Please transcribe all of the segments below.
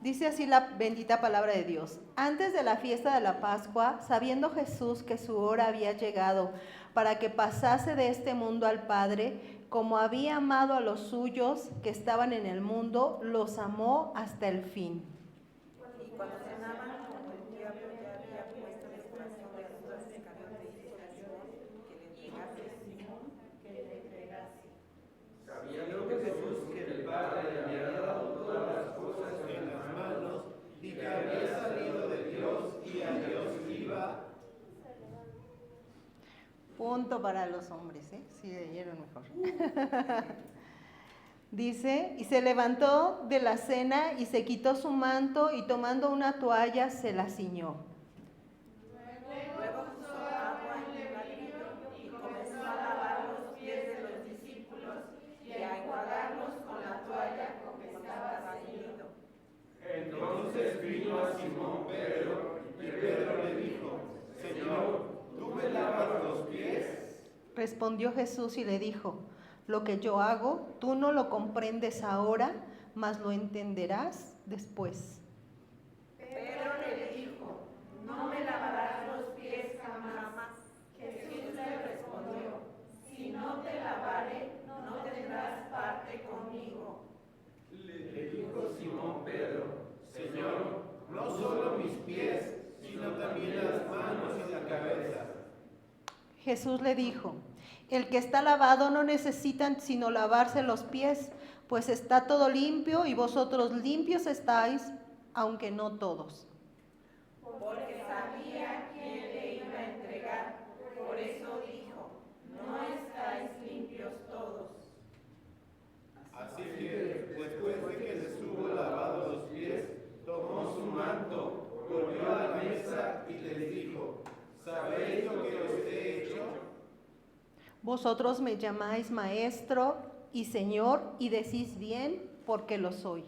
Dice así la bendita palabra de Dios. Antes de la fiesta de la Pascua, sabiendo Jesús que su hora había llegado para que pasase de este mundo al Padre, como había amado a los suyos que estaban en el mundo, los amó hasta el fin. Y cuando cenaban, como el diablo ya había puesto en el corazón de Judas Iscariote, hijo de Simón, que le entregase. Sabiendo Jesús que el Padre le había dado todas las cosas en las manos y que había salido de Dios y a Dios iba. Punto para los hombres, ¿eh? Sí, leyeron mejor. Dice, y se levantó de la cena y se quitó su manto y tomando una toalla se la ciñó. Luego puso agua en un ladrillo y comenzó a lavar los pies de los discípulos y a enjuagarlos con la toalla con que estaba ceñido. Entonces vino a Simón Pedro y Pedro le dijo: Señor, ¿tú me lavas los pies? Respondió Jesús y le dijo, lo que yo hago, tú no lo comprendes ahora, mas lo entenderás después. Pedro le dijo: no me lavarás los pies jamás. Jesús le respondió: si no te lavare, no tendrás parte conmigo. Le dijo Simón Pedro: Señor, no solo mis pies, sino también las manos y la cabeza. Jesús le dijo, el que está lavado no necesita sino lavarse los pies, pues está todo limpio y vosotros limpios estáis, aunque no todos. Porque sabía quién le iba a entregar, por eso dijo: no estáis limpios todos. Así que, después de que les hubo lavado los pies, tomó su manto, volvió a la mesa y les dijo: ¿sabéis lo que os he hecho? Vosotros me llamáis maestro y señor y decís bien porque lo soy.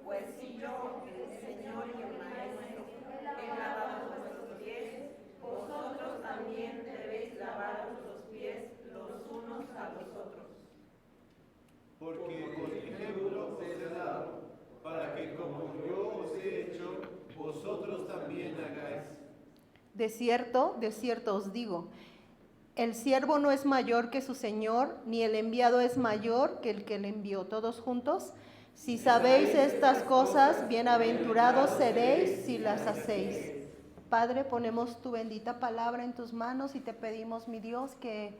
Pues si yo, el Señor y el Maestro, he lavado vuestros pies, vosotros también debéis lavaros los pies los unos a los otros. Porque por ejemplo os he dado, para que como yo os he hecho, vosotros también hagáis. De cierto os digo, el siervo no es mayor que su señor, ni el enviado es mayor que el que le envió. Todos juntos. Si sabéis estas cosas, bienaventurados seréis si las hacéis. Padre, ponemos tu bendita palabra en tus manos y te pedimos, mi Dios, que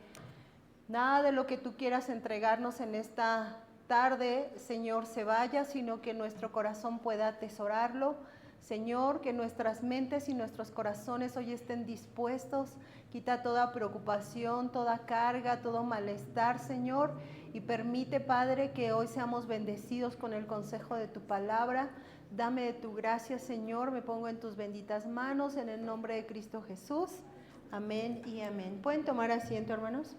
nada de lo que tú quieras entregarnos en esta tarde, Señor, se vaya, sino que nuestro corazón pueda atesorarlo. Señor, que nuestras mentes y nuestros corazones hoy estén dispuestos. Quita toda preocupación, toda carga, todo malestar, Señor. Y permite, Padre, que hoy seamos bendecidos con el consejo de tu palabra. Dame de tu gracia, Señor. Me pongo en tus benditas manos, en el nombre de Cristo Jesús. Amén y amén. ¿Pueden tomar asiento, hermanos?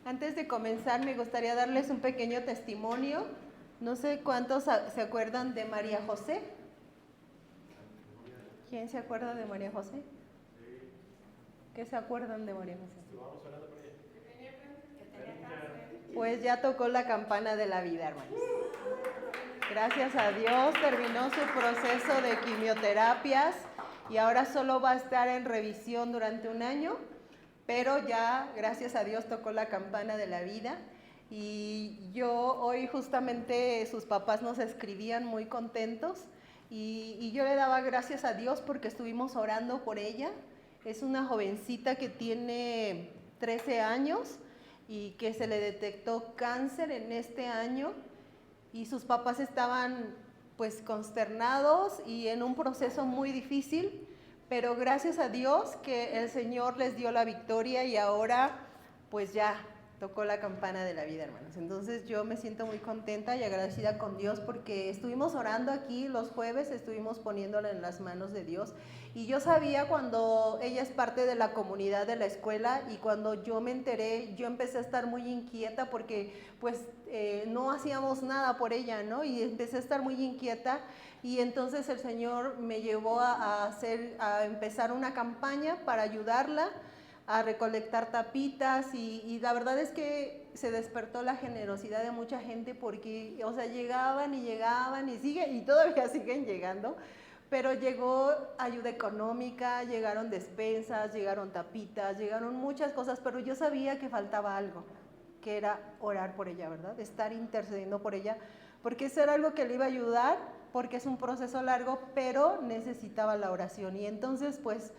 Antes de comenzar, me gustaría darles un pequeño testimonio. No sé cuántos se acuerdan de María José. ¿Quién se acuerda de María José? ¿Qué se acuerdan de María José? Pues ya tocó la campana de la vida, hermanos. Gracias a Dios terminó su proceso de quimioterapias y ahora solo va a estar en revisión durante un año, pero ya, gracias a Dios, tocó la campana de la vida. Y yo hoy justamente sus papás nos escribían muy contentos y yo le daba gracias a Dios porque estuvimos orando por ella. Es una jovencita que tiene 13 años y que se le detectó cáncer en este año y sus papás estaban pues consternados y en un proceso muy difícil, pero gracias a Dios que el Señor les dio la victoria y ahora pues ya tocó la campana de la vida, hermanos. Entonces yo me siento muy contenta y agradecida con Dios porque estuvimos orando aquí los jueves, estuvimos poniéndola en las manos de Dios. Y yo sabía cuando ella es parte de la comunidad de la escuela y cuando yo me enteré, yo empecé a estar muy inquieta porque pues no hacíamos nada por ella, ¿no? Y empecé a estar muy inquieta y entonces el Señor me llevó a empezar una campaña para ayudarla, a recolectar tapitas y la verdad es que se despertó la generosidad de mucha gente porque, o sea, llegaban y todavía siguen llegando, pero llegó ayuda económica, llegaron despensas, llegaron tapitas, llegaron muchas cosas, pero yo sabía que faltaba algo, que era orar por ella, ¿verdad? Estar intercediendo por ella, porque eso era algo que le iba a ayudar, porque es un proceso largo, pero necesitaba la oración. Y entonces, pues,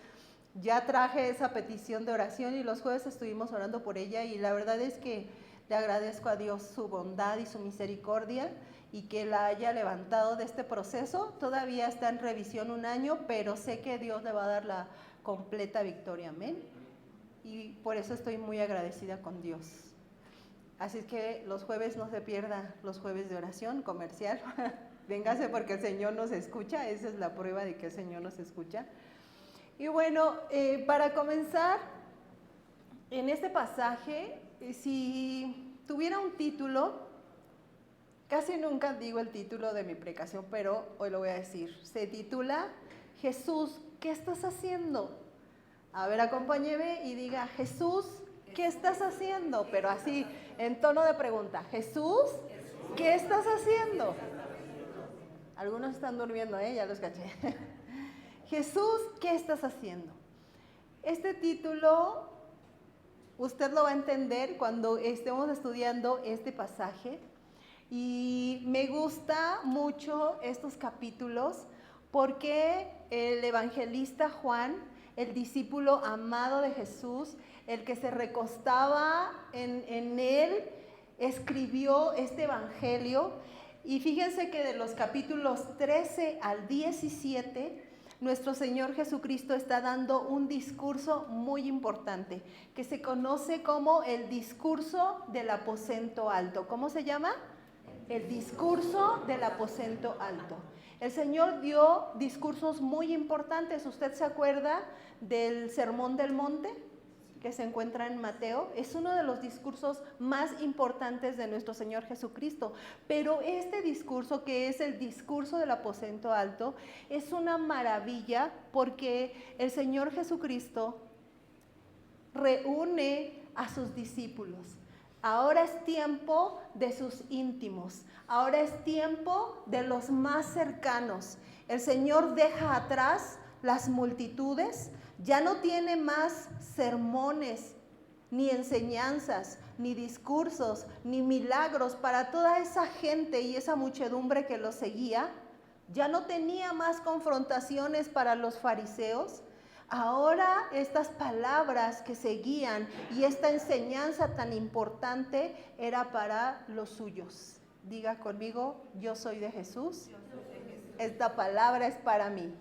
ya traje esa petición de oración y los jueves estuvimos orando por ella y la verdad es que le agradezco a Dios su bondad y su misericordia y que la haya levantado de este proceso. Todavía está en revisión 1 año, pero sé que Dios le va a dar la completa victoria, amén. Y por eso estoy muy agradecida con Dios. Así es que los jueves no se pierda los jueves de oración comercial. Véngase porque el Señor nos escucha, esa es la prueba de que el Señor nos escucha. Y bueno, para comenzar, en este pasaje, si tuviera un título, casi nunca digo el título de mi predicación, pero hoy lo voy a decir. Se titula, Jesús, ¿qué estás haciendo? A ver, acompáñeme y diga, Jesús, ¿qué estás haciendo? Pero así, en tono de pregunta, Jesús, ¿qué estás haciendo? Algunos están durmiendo, ya los caché. Jesús, ¿qué estás haciendo? Este título usted lo va a entender cuando estemos estudiando este pasaje y me gusta mucho estos capítulos porque el evangelista Juan, el discípulo amado de Jesús, el que se recostaba en él, escribió este evangelio y fíjense que de los capítulos 13 al 17 nuestro Señor Jesucristo está dando un discurso muy importante, que se conoce como el discurso del aposento alto. ¿Cómo se llama? El discurso del aposento alto. El Señor dio discursos muy importantes. ¿Usted se acuerda del Sermón del Monte que se encuentra en Mateo? Es uno de los discursos más importantes de nuestro Señor Jesucristo. Pero este discurso, que es el discurso del aposento alto, es una maravilla porque el Señor Jesucristo reúne a sus discípulos. Ahora es tiempo de sus íntimos, ahora es tiempo de los más cercanos. El Señor deja atrás las multitudes, ya no tiene más sermones, ni enseñanzas, ni discursos, ni milagros para toda esa gente y esa muchedumbre que lo seguía. Ya no tenía más confrontaciones para los fariseos. Ahora estas palabras que seguían y esta enseñanza tan importante era para los suyos. Diga conmigo, yo soy de Jesús. Esta palabra es para mí.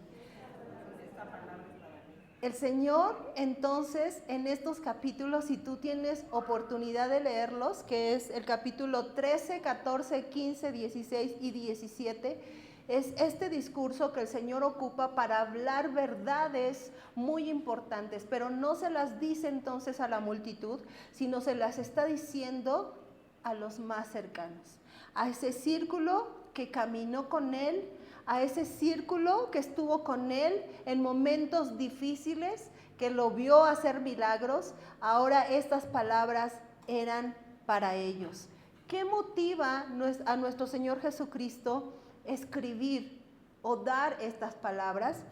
El Señor, entonces, en estos capítulos, si tú tienes oportunidad de leerlos, que es el capítulo 13, 14, 15, 16 y 17, es este discurso que el Señor ocupa para hablar verdades muy importantes, pero no se las dice entonces a la multitud, sino se las está diciendo a los más cercanos, a ese círculo que caminó con Él, a ese círculo que estuvo con Él en momentos difíciles, que lo vio hacer milagros. Ahora estas palabras eran para ellos. ¿Qué motiva a nuestro Señor Jesucristo escribir o dar estas palabras?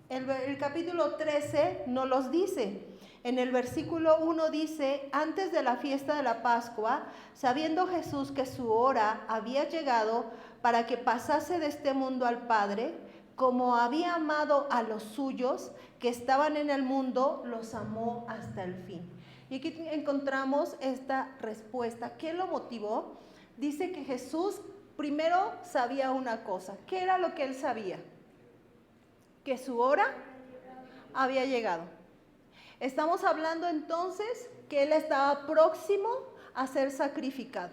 El capítulo 13 nos los dice. En el versículo 1 dice, antes de la fiesta de la Pascua, sabiendo Jesús que su hora había llegado para que pasase de este mundo al Padre, como había amado a los suyos que estaban en el mundo, los amó hasta el fin. Y aquí encontramos esta respuesta. ¿Qué lo motivó? Dice que Jesús primero sabía una cosa. ¿Qué era lo que él sabía? Que su hora había llegado. Estamos hablando entonces que él estaba próximo a ser sacrificado,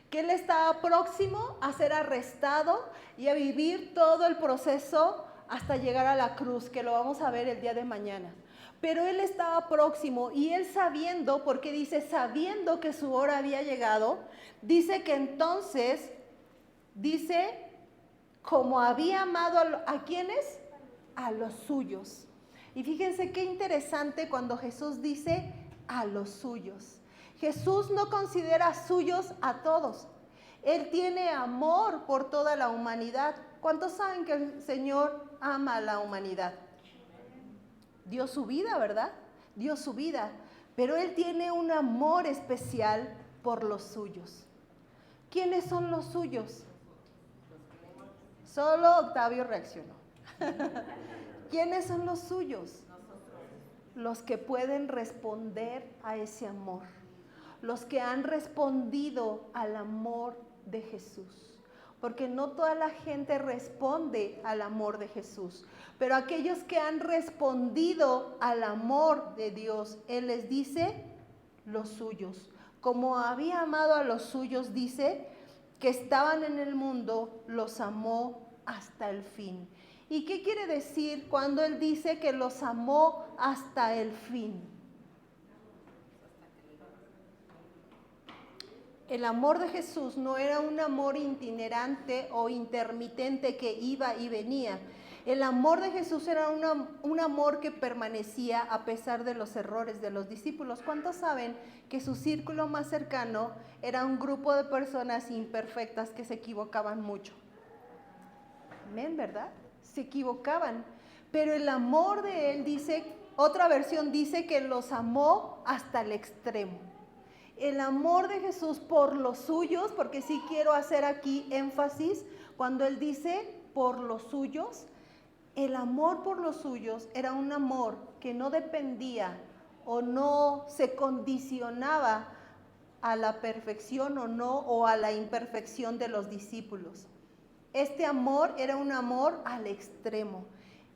que él estaba próximo a ser arrestado y a vivir todo el proceso hasta llegar a la cruz, que lo vamos a ver el día de mañana. Pero él estaba próximo y él sabiendo, porque dice sabiendo que su hora había llegado, dice que entonces, dice, como había amado ¿a quiénes? A los suyos. Y fíjense qué interesante cuando Jesús dice a los suyos. Jesús no considera suyos a todos. Él tiene amor por toda la humanidad. ¿Cuántos saben que el Señor ama a la humanidad? Dio su vida, ¿verdad? Dio su vida. Pero Él tiene un amor especial por los suyos. ¿Quiénes son los suyos? Solo Octavio reaccionó. ¿Quiénes son los suyos? Los que pueden responder a ese amor. Los que han respondido al amor de Jesús. Porque no toda la gente responde al amor de Jesús. Pero aquellos que han respondido al amor de Dios, Él les dice los suyos. Como había amado a los suyos, dice que estaban en el mundo, los amó hasta el fin. ¿Y qué quiere decir cuando Él dice que los amó hasta el fin? El amor de Jesús no era un amor itinerante o intermitente que iba y venía. El amor de Jesús era un amor que permanecía a pesar de los errores de los discípulos. ¿Cuántos saben que su círculo más cercano era un grupo de personas imperfectas que se equivocaban mucho? Amén, ¿verdad? Se equivocaban. Pero el amor de Él dice, otra versión dice que los amó hasta el extremo. El amor de Jesús por los suyos, porque sí quiero hacer aquí énfasis, cuando Él dice por los suyos, el amor por los suyos era un amor que no dependía o no se condicionaba a la perfección o no, o a la imperfección de los discípulos. Este amor era un amor al extremo.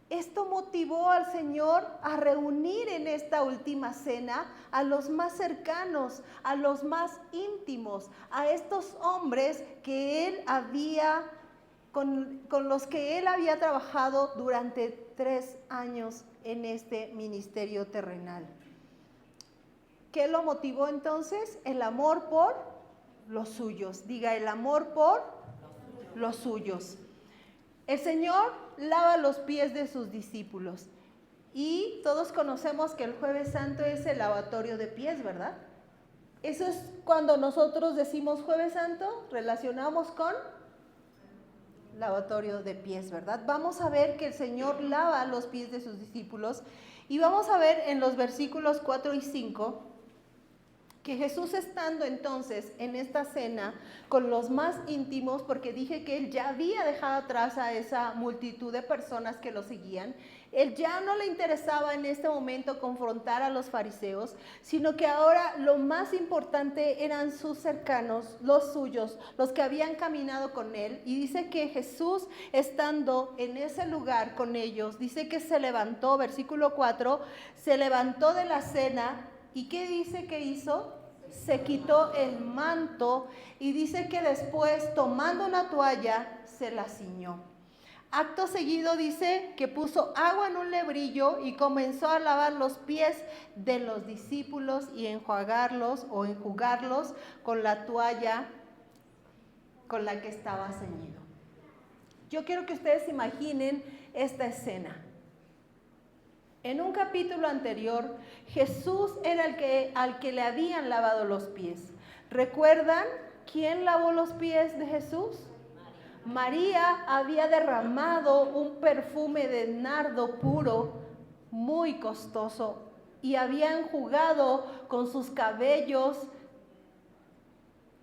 Esto motivó al Señor a reunir en esta última cena a los más cercanos, a los más íntimos, a estos hombres que Él había, con los que Él había trabajado durante 3 años en este ministerio terrenal. ¿Qué lo motivó entonces? El amor por los suyos. Diga, el amor por los suyos. El Señor lava los pies de sus discípulos. Y todos conocemos que el Jueves Santo es el lavatorio de pies, ¿verdad? Eso es cuando nosotros decimos Jueves Santo, relacionamos con lavatorio de pies, ¿verdad? Vamos a ver que el Señor lava los pies de sus discípulos. Y vamos a ver en los versículos 4 y 5 que Jesús, estando entonces en esta cena con los más íntimos, porque dije que Él ya había dejado atrás a esa multitud de personas que lo seguían, Él ya no le interesaba en este momento confrontar a los fariseos, sino que ahora lo más importante eran sus cercanos, los suyos, los que habían caminado con Él. Y dice que Jesús, estando en ese lugar con ellos, dice que se levantó, versículo 4, se levantó de la cena. ¿Y qué dice que hizo? Se quitó el manto y dice que después, tomando una toalla, se la ciñó. Acto seguido dice que puso agua en un lebrillo y comenzó a lavar los pies de los discípulos y enjuagarlos con la toalla con la que estaba ceñido. Yo quiero que ustedes imaginen esta escena. En un capítulo anterior, Jesús era al que le habían lavado los pies. ¿Recuerdan quién lavó los pies de Jesús? María había derramado un perfume de nardo puro, muy costoso, y había enjugado con sus cabellos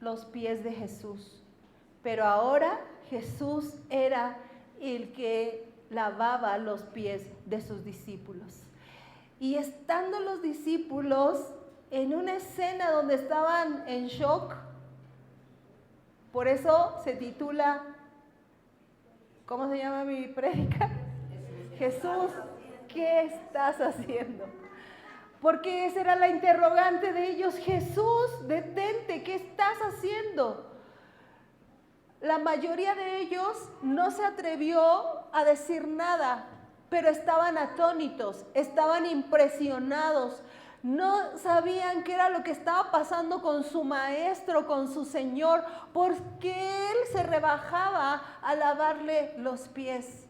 los pies de Jesús. Pero ahora Jesús era el que lavaba los pies de sus discípulos. Y estando los discípulos en una escena donde estaban en shock, por eso se titula, ¿cómo se llama mi prédica? Jesús, ¿qué estás haciendo? Porque esa era la interrogante de ellos. Jesús, detente, ¿qué estás haciendo? La mayoría de ellos no se atrevió a decir nada, pero estaban atónitos, estaban impresionados. No sabían qué era lo que estaba pasando con su maestro, con su Señor, porque Él se rebajaba a lavarle los pies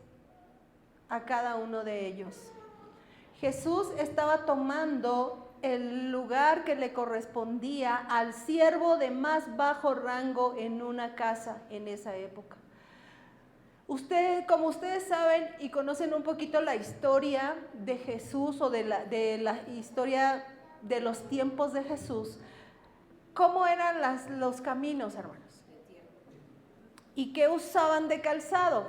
a cada uno de ellos. Jesús estaba tomando el lugar que le correspondía al siervo de más bajo rango en una casa en esa época. Como ustedes saben y conocen un poquito la historia de Jesús o de la historia de los tiempos de Jesús, ¿cómo eran los caminos, hermanos? ¿Y qué usaban de calzado?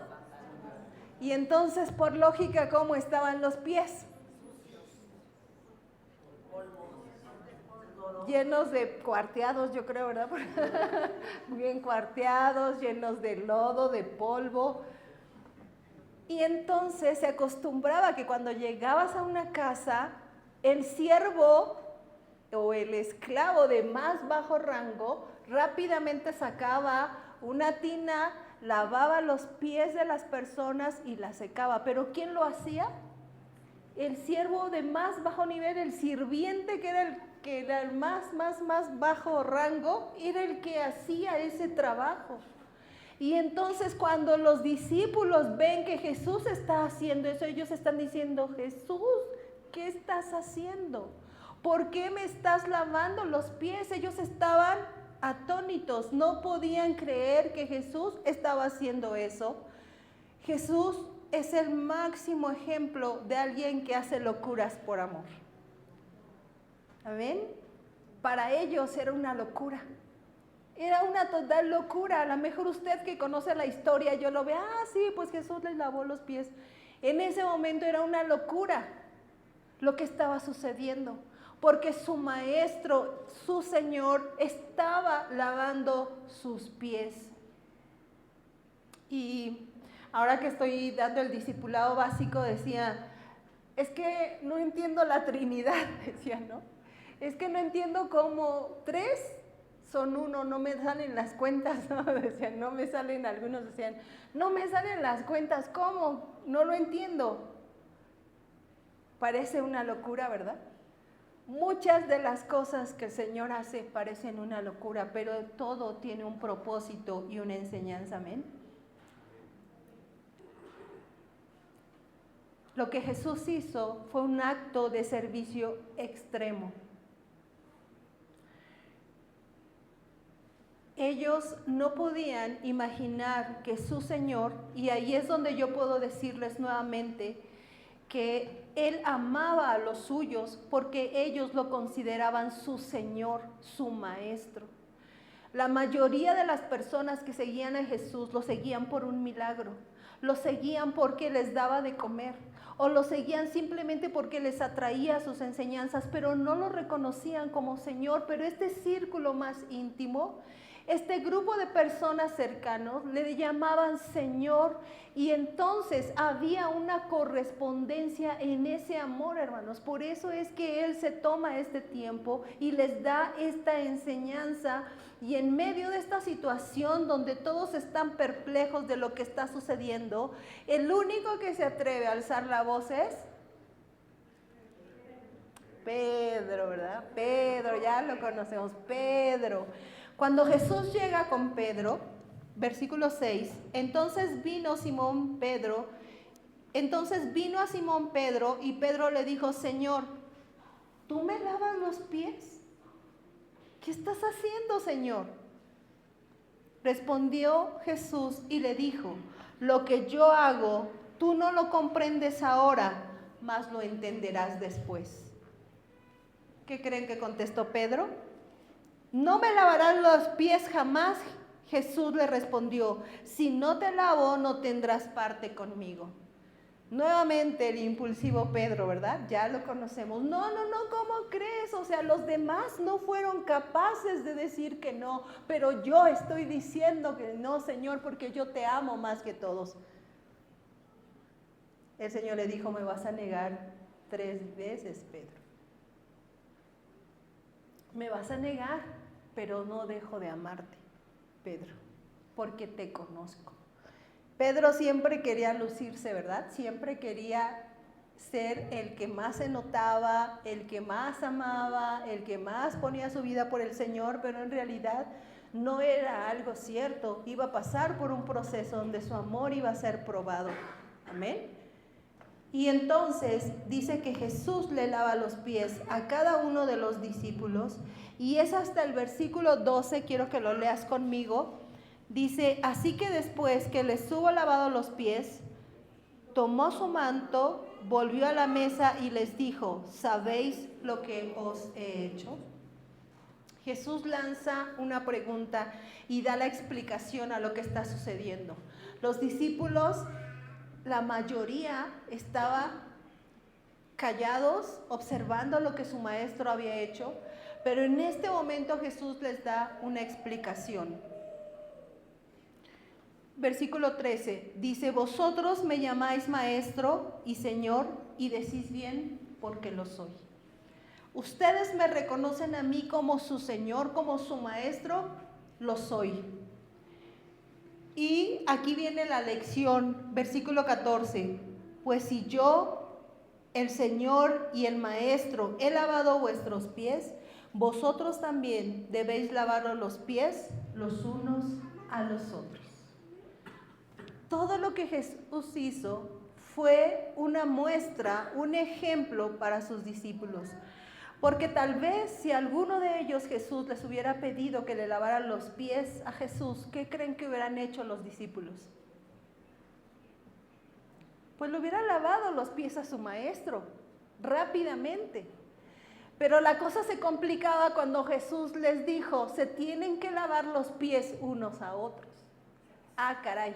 Y entonces, por lógica, ¿cómo estaban los pies? Llenos de cuarteados, yo creo, ¿verdad? Bien cuarteados, llenos de lodo, de polvo. Y entonces se acostumbraba que cuando llegabas a una casa, el siervo o el esclavo de más bajo rango rápidamente sacaba una tina, lavaba los pies de las personas y las secaba. ¿Pero quién lo hacía? El siervo de más bajo nivel, el sirviente que era el más bajo rango, era el que hacía ese trabajo. Y entonces cuando los discípulos ven que Jesús está haciendo eso, ellos están diciendo: Jesús, ¿qué estás haciendo? ¿Por qué me estás lavando los pies? Ellos estaban atónitos, no podían creer que Jesús estaba haciendo eso. Jesús es el máximo ejemplo de alguien que hace locuras por amor. ¿Amén? Para ellos era una locura. Era una total locura. A lo mejor usted que conoce la historia, yo lo ve, sí, pues Jesús les lavó los pies. En ese momento era una locura lo que estaba sucediendo, porque su maestro, su Señor, estaba lavando sus pies. Y ahora que estoy dando el discipulado básico, decía, es que no entiendo la Trinidad, decía, ¿no? Es que no entiendo cómo 3 son 1, no me salen las cuentas, ¿no? Decían, no me salen, algunos decían, no me salen las cuentas, ¿cómo? No lo entiendo. Parece una locura, ¿verdad? Muchas de las cosas que el Señor hace parecen una locura, pero todo tiene un propósito y una enseñanza, ¿amén? Lo que Jesús hizo fue un acto de servicio extremo. Ellos no podían imaginar que su Señor, y ahí es donde yo puedo decirles nuevamente que Él amaba a los suyos porque ellos lo consideraban su Señor, su Maestro. La mayoría de las personas que seguían a Jesús lo seguían por un milagro, lo seguían porque les daba de comer, o lo seguían simplemente porque les atraía sus enseñanzas, pero no lo reconocían como Señor. Pero este círculo más íntimo, este grupo de personas cercanos le llamaban Señor, y entonces había una correspondencia en ese amor, hermanos. Por eso es que Él se toma este tiempo y les da esta enseñanza, y en medio de esta situación donde todos están perplejos de lo que está sucediendo, el único que se atreve a alzar la voz es Pedro, ¿verdad? Pedro, ya lo conocemos, Pedro. Cuando Jesús llega con Pedro, versículo 6, entonces vino a Simón Pedro, y Pedro le dijo: Señor, ¿tú me lavas los pies? ¿Qué estás haciendo, Señor? Respondió Jesús y le dijo: lo que yo hago, tú no lo comprendes ahora, mas lo entenderás después. ¿Qué creen que contestó Pedro? ¿No me lavarás los pies jamás? Jesús le respondió: si no te lavo, no tendrás parte conmigo. Nuevamente el impulsivo Pedro, ¿verdad? Ya lo conocemos. No, ¿cómo crees? O sea, los demás no fueron capaces de decir que no, pero yo estoy diciendo que no, Señor, porque yo te amo más que todos. El Señor le dijo: me vas a negar 3 veces, Pedro. Me vas a negar, pero no dejo de amarte, Pedro, porque te conozco. Pedro siempre quería lucirse, ¿verdad? Siempre quería ser el que más se notaba, el que más amaba, el que más ponía su vida por el Señor, pero en realidad no era algo cierto. Iba a pasar por un proceso donde su amor iba a ser probado. Amén. Y entonces dice que Jesús le lava los pies a cada uno de los discípulos, y es hasta el versículo 12, quiero que lo leas conmigo. Dice, así que después que les hubo lavado los pies, tomó su manto, volvió a la mesa y les dijo, ¿sabéis lo que os he hecho? Jesús lanza una pregunta y da la explicación a lo que está sucediendo. Los discípulos, la mayoría, estaba callados, observando lo que su maestro había hecho, pero en este momento Jesús les da una explicación. Versículo 13, dice, vosotros me llamáis maestro y señor, y decís bien porque lo soy. Ustedes me reconocen a mí como su señor, como su maestro, lo soy. Y aquí viene la lección, versículo 14, pues si yo, el Señor y el Maestro, he lavado vuestros pies, vosotros también debéis lavaros los pies los unos a los otros. Todo lo que Jesús hizo fue una muestra, un ejemplo para sus discípulos. Porque tal vez si alguno de ellos Jesús les hubiera pedido que le lavaran los pies a Jesús, ¿qué creen que hubieran hecho los discípulos? Pues le hubieran lavado los pies a su maestro rápidamente. Pero la cosa se complicaba cuando Jesús les dijo, se tienen que lavar los pies unos a otros. Ah, caray,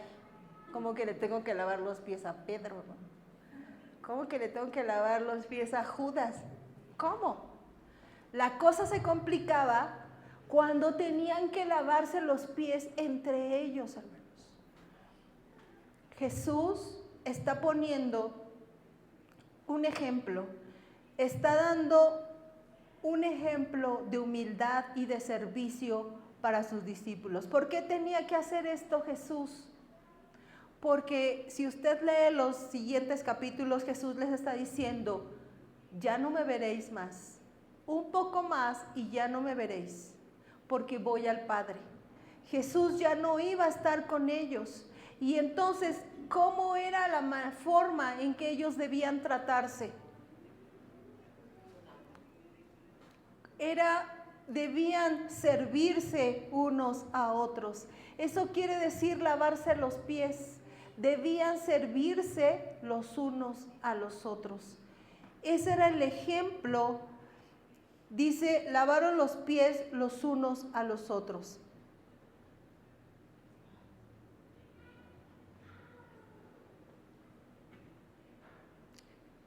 ¿cómo que le tengo que lavar los pies a Pedro, no? ¿Cómo que le tengo que lavar los pies a Judas? ¿Cómo? La cosa se complicaba cuando tenían que lavarse los pies entre ellos, hermanos. Jesús está poniendo un ejemplo, está dando un ejemplo de humildad y de servicio para sus discípulos. ¿Por qué tenía que hacer esto Jesús? Porque si usted lee los siguientes capítulos, Jesús les está diciendo, ya no me veréis más, un poco más y ya no me veréis, porque voy al Padre. Jesús ya no iba a estar con ellos. Y entonces, ¿cómo era la forma en que ellos debían tratarse? Debían servirse unos a otros. Eso quiere decir lavarse los pies. Debían servirse los unos a los otros. Ese era el ejemplo. Dice, lavaron los pies los unos a los otros.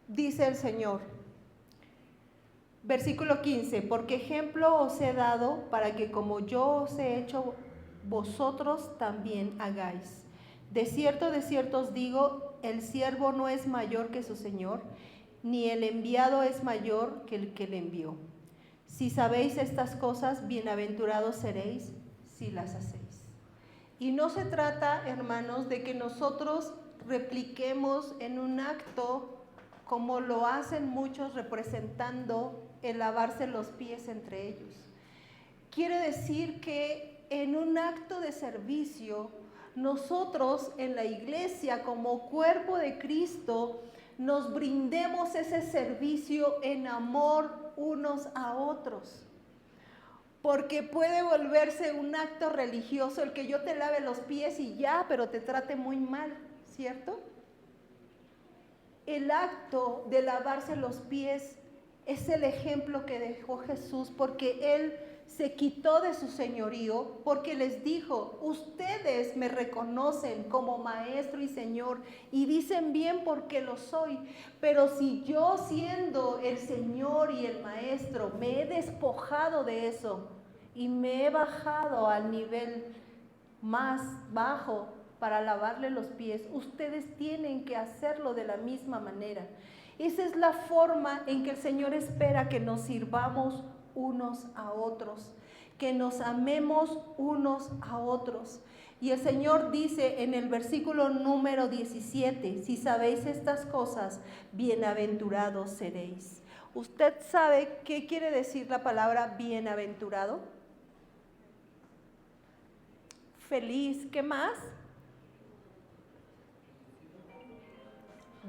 Dice el Señor, versículo 15, porque ejemplo os he dado para que como yo os he hecho, vosotros también hagáis. De cierto os digo, el siervo no es mayor que su Señor, ni el enviado es mayor que el que le envió. Si sabéis estas cosas, bienaventurados seréis si las hacéis. Y no se trata, hermanos, de que nosotros repliquemos en un acto como lo hacen muchos representando el lavarse los pies entre ellos. Quiere decir que en un acto de servicio, nosotros en la iglesia como cuerpo de Cristo nos brindemos ese servicio en amor unos a otros. Porque puede volverse un acto religioso el que yo te lave los pies y ya, pero te trate muy mal, ¿cierto? El acto de lavarse los pies es el ejemplo que dejó Jesús, porque Él se quitó de su señorío, porque les dijo, ustedes me reconocen como maestro y señor y dicen bien porque lo soy, pero si yo siendo el señor y el maestro me he despojado de eso y me he bajado al nivel más bajo para lavarle los pies, ustedes tienen que hacerlo de la misma manera. Esa es la forma en que el Señor espera que nos sirvamos unos a otros, que nos amemos unos a otros. Y el Señor dice en el versículo número 17, si sabéis estas cosas, bienaventurados seréis. ¿Usted sabe qué quiere decir la palabra bienaventurado? Feliz, ¿qué más?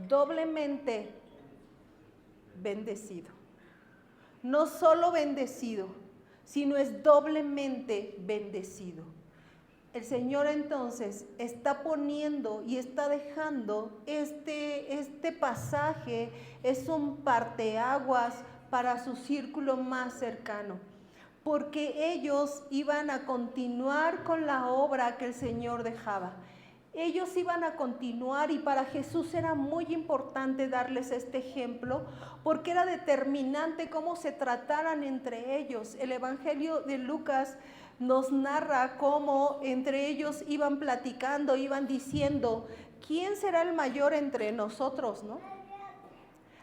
doblemente bendecido. No solo bendecido, sino es doblemente bendecido. El Señor entonces está poniendo y está dejando este pasaje, es un parteaguas para su círculo más cercano, porque ellos iban a continuar con la obra que el Señor dejaba. Ellos iban a continuar y para Jesús era muy importante darles este ejemplo porque era determinante cómo se trataran entre ellos. El Evangelio de Lucas nos narra cómo entre ellos iban platicando, iban diciendo, ¿quién será el mayor entre nosotros, no?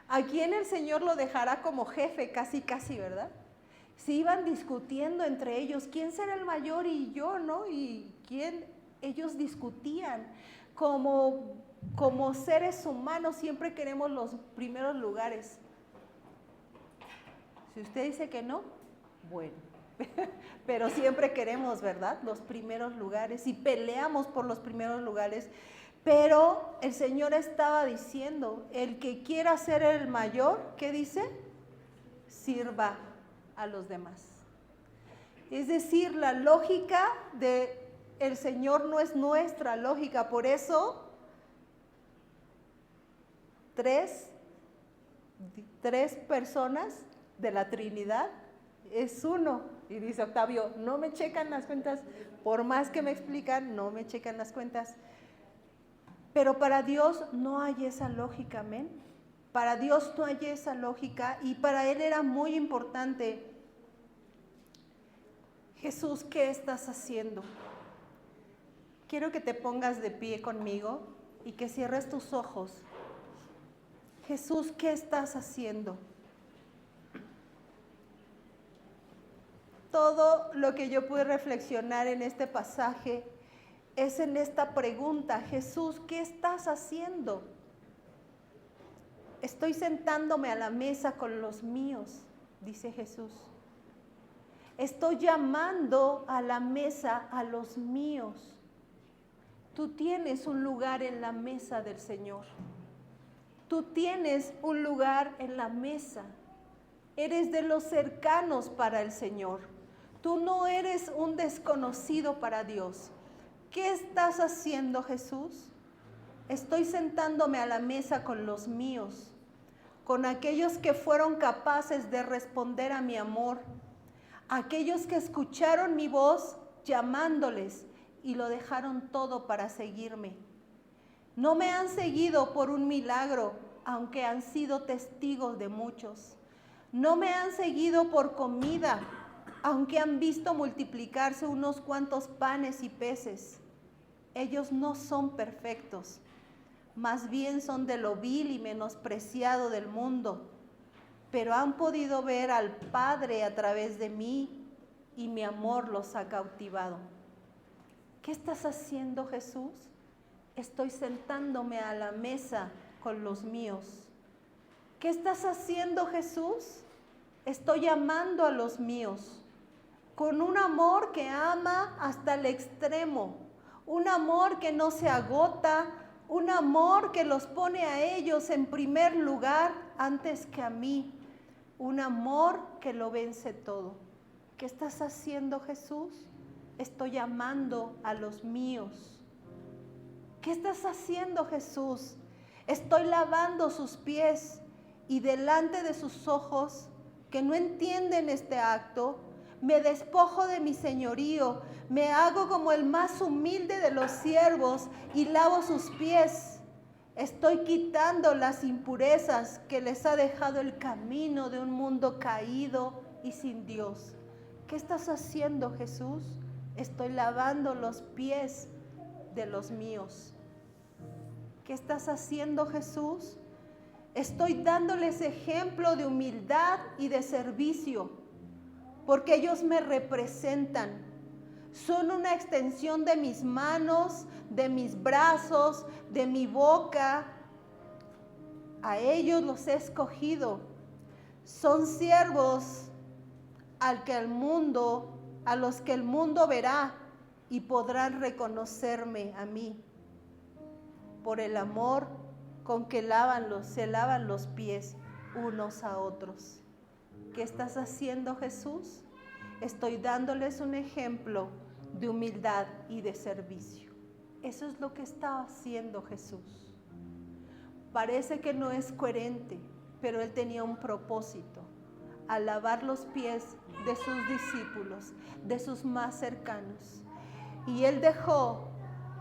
¿A quién el Señor lo dejará como jefe? Casi, ¿verdad? Se iban discutiendo entre ellos, ¿quién será el mayor y yo, no? Y quién, ellos discutían. Como seres humanos siempre queremos los primeros lugares. Si usted dice que no, bueno. Pero siempre queremos, ¿verdad? Los primeros lugares y peleamos por los primeros lugares. Pero el Señor estaba diciendo, el que quiera ser el mayor, ¿qué dice? Sirva a los demás. Es decir, la lógica del Señor no es nuestra lógica. Por eso, tres personas de la Trinidad es uno. Y dice Octavio, no me checan las cuentas, por más que me explican, no me checan las cuentas. Pero para Dios no hay esa lógica, amén. Para Dios no hay esa lógica y para Él era muy importante. Jesús, ¿qué estás haciendo? Quiero que te pongas de pie conmigo y que cierres tus ojos. Jesús, ¿qué estás haciendo? Todo lo que yo pude reflexionar en este pasaje es en esta pregunta, Jesús, ¿qué estás haciendo? Estoy sentándome a la mesa con los míos, dice Jesús. Estoy llamando a la mesa a los míos. Tú tienes un lugar en la mesa del Señor. Tú tienes un lugar en la mesa. Eres de los cercanos para el Señor. Tú no eres un desconocido para Dios. ¿Qué estás haciendo, Jesús? Estoy sentándome a la mesa con los míos, con aquellos que fueron capaces de responder a mi amor, aquellos que escucharon mi voz llamándoles y lo dejaron todo para seguirme. No me han seguido por un milagro, aunque han sido testigos de muchos. No me han seguido por comida, aunque han visto multiplicarse unos cuantos panes y peces. Ellos no son perfectos, más bien son de lo vil y menospreciado del mundo, pero han podido ver al Padre a través de mí y mi amor los ha cautivado. ¿Qué estás haciendo, Jesús? Estoy sentándome a la mesa con los míos. ¿Qué estás haciendo, Jesús? Estoy amando a los míos con un amor que ama hasta el extremo, un amor que no se agota, un amor que los pone a ellos en primer lugar antes que a mí, un amor que lo vence todo. ¿Qué estás haciendo, Jesús? Estoy amando a los míos. ¿Qué estás haciendo, Jesús? Estoy lavando sus pies y delante de sus ojos, que no entienden este acto, me despojo de mi señorío, me hago como el más humilde de los siervos y lavo sus pies. Estoy quitando las impurezas que les ha dejado el camino de un mundo caído y sin Dios. ¿Qué estás haciendo, Jesús? Estoy lavando los pies de los míos. ¿Qué estás haciendo, Jesús? Estoy dándoles ejemplo de humildad y de servicio, porque ellos me representan. Son una extensión de mis manos, de mis brazos, de mi boca. A ellos los he escogido. Son siervos a los que el mundo verá y podrán reconocerme a mí por el amor con que se lavan los pies unos a otros. ¿Qué estás haciendo, Jesús? Estoy dándoles un ejemplo de humildad y de servicio. Eso es lo que está haciendo Jesús. Parece que no es coherente, pero Él tenía un propósito: al lavar los pies de sus discípulos, de sus más cercanos. Y Él dejó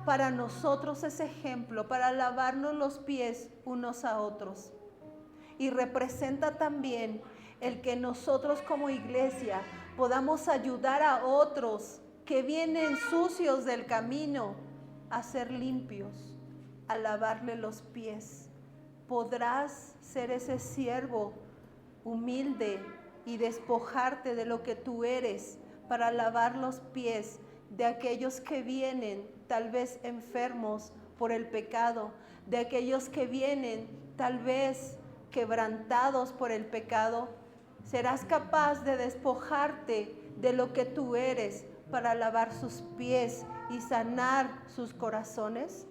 para nosotros ese ejemplo, para lavarnos los pies unos a otros. Y representa también el que nosotros como iglesia podamos ayudar a otros que vienen sucios del camino a ser limpios, a lavarle los pies. Podrás ser ese siervo humilde y despojarte de lo que tú eres para lavar los pies de aquellos que vienen tal vez enfermos por el pecado, de aquellos que vienen tal vez quebrantados por el pecado. ¿Serás capaz de despojarte de lo que tú eres para lavar sus pies y sanar sus corazones?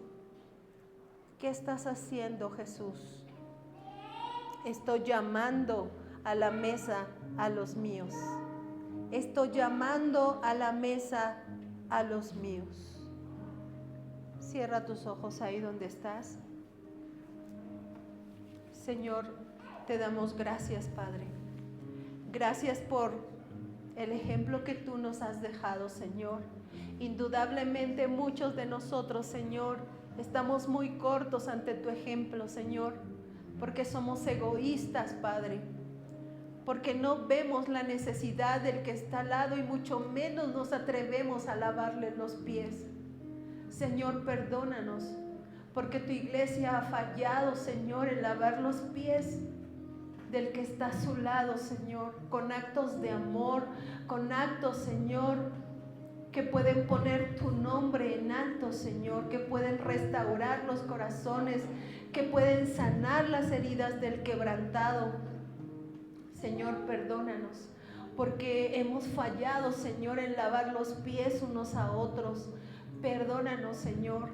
¿Qué estás haciendo, Jesús? Estoy llamando a la mesa a los míos. Estoy llamando a la mesa a los míos. Cierra tus ojos ahí donde estás. Señor, te damos gracias, Padre. Gracias por el ejemplo que tú nos has dejado, Señor. Indudablemente muchos de nosotros, Señor, estamos muy cortos ante tu ejemplo, Señor, porque somos egoístas, Padre, porque no vemos la necesidad del que está al lado y mucho menos nos atrevemos a lavarle los pies. Señor, perdónanos, porque tu iglesia ha fallado, Señor, en lavar los pies del que está a su lado, Señor, con actos de amor, con actos, Señor, que pueden poner tu nombre en alto, Señor, que pueden restaurar los corazones, que pueden sanar las heridas del quebrantado. Señor, perdónanos, porque hemos fallado, Señor, en lavar los pies unos a otros. Perdónanos, Señor.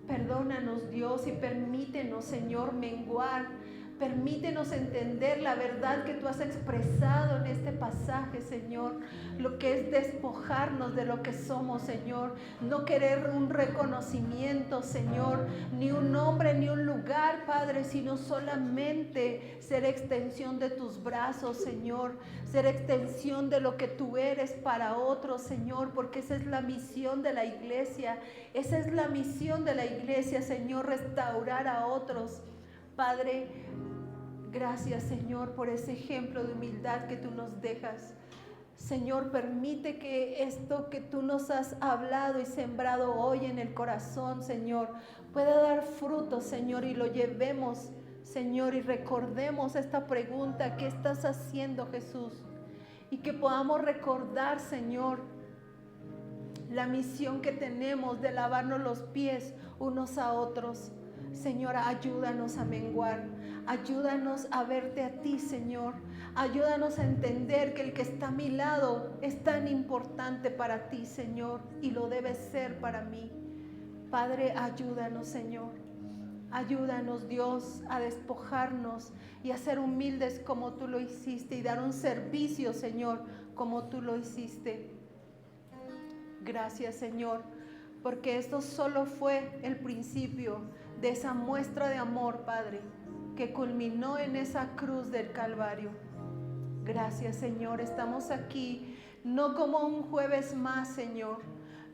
Perdónanos, Dios, y permítenos, Señor, menguar. Permítenos entender la verdad que tú has expresado en este pasaje, Señor. Lo que es despojarnos de lo que somos, Señor. No querer un reconocimiento, Señor, ni un nombre, ni un lugar, Padre, sino solamente ser extensión de tus brazos, Señor. Ser extensión de lo que tú eres para otros, Señor, porque esa es la misión de la iglesia. Esa es la misión de la iglesia, Señor, restaurar a otros. Padre, gracias, Señor, por ese ejemplo de humildad que tú nos dejas. Señor, permite que esto que tú nos has hablado y sembrado hoy en el corazón, Señor, pueda dar fruto, Señor, y lo llevemos, Señor, y recordemos esta pregunta: ¿qué estás haciendo, Jesús? Y que podamos recordar, Señor, la misión que tenemos de lavarnos los pies unos a otros. Señor, ayúdanos a menguar, ayúdanos a verte a ti, Señor. Ayúdanos a entender que el que está a mi lado es tan importante para ti, Señor, y lo debe ser para mí. Padre, ayúdanos, Señor. Ayúdanos, Dios, a despojarnos y a ser humildes como tú lo hiciste y dar un servicio, Señor, como tú lo hiciste. Gracias, Señor, porque esto solo fue el principio de esa muestra de amor, Padre, que culminó en esa cruz del Calvario. Gracias, Señor, estamos aquí no como un jueves más, Señor,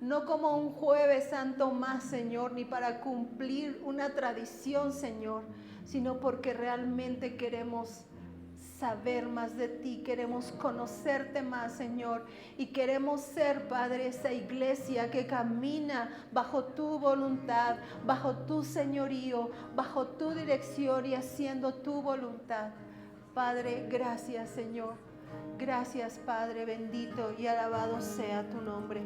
no como un jueves santo más, Señor, ni para cumplir una tradición, Señor, sino porque realmente queremos saber más de ti, queremos conocerte más, Señor, y queremos ser, Padre, esa iglesia que camina bajo tu voluntad, bajo tu señorío, bajo tu dirección y haciendo tu voluntad. Padre, gracias, Señor. Gracias, Padre bendito, y alabado sea tu nombre.